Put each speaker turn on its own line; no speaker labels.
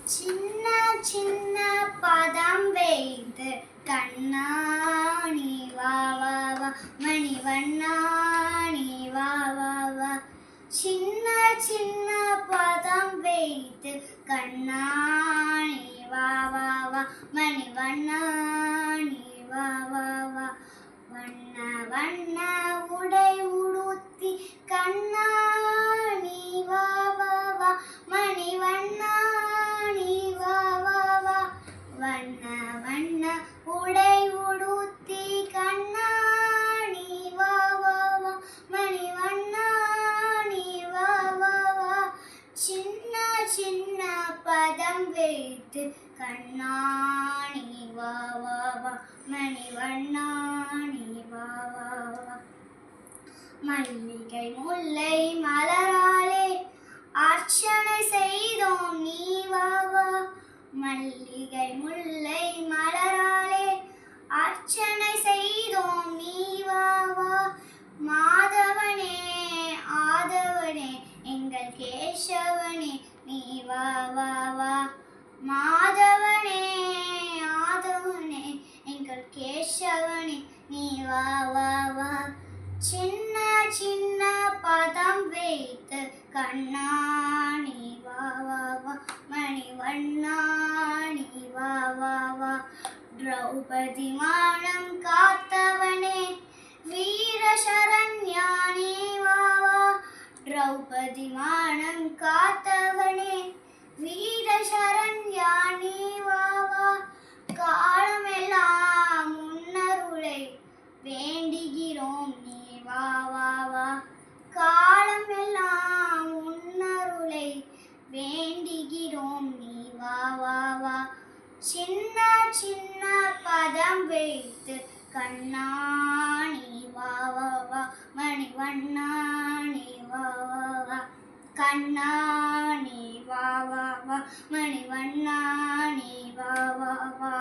சின்ன சின்ன பதம் வைத்து கண்ணாணி வா வா வா மணிவண்ணாணி வா வா வா. சின்ன சின்ன பதம் வைத்து கண்ணாணி வா வா வா மணிவண்ணாணி வா வா வா. வண்ண வண்ண உடை உடுத்தி கண்ணாணி வா வா வா மணிவண்ணாணி வா வா வா. வண்ண வண்ண உடை உடுத்தி கண்ணாணி வா வா வா மணிவண்ணாணி வா வா வா. சின்ன சின்ன பதம் வைத்து கண்ணாணி வா வா வா மணிவண்ணாணி வா வா வா. மல்லிகை முல்லை மலராலே அர்ச்சனை செய்தோம் நீ வா வா. மல்லிகை முல்லை மலராலே அர்ச்சனை செய்தோம் நீ வா வா. மாதவனே ஆதவனே எங்கள் கேசவனே நீ வா வா வா. மாதவனே ஆதவனே எங்கள் கேசவனே நீ வா வா வா. சின்ன சின்ன பதம் வைத்து கண்ணாணி வா வா வா மணிவண்ணாணி வா வா வா. திரௌபதி மானம் காத்தவனே வீர சரண்யானே வா வா. திரௌபதி மானம் காத்தவனே வீர சரண்யானே வா வா. காலமெல்லாம் முன்னருளை வேண்டுகிறோம் நீ வா வா வா. காலமெல்லாம் முன்னருளை வேண்டுகிறோம் நீ வா வா வா. சின்ன சின்ன பதம் வைத்து கண்ணாணி வா வா வா மணிவண்ணாணி வா வா வா. கண்ணாணி வா வா வா மணிவண்ணாணி வா வா வா.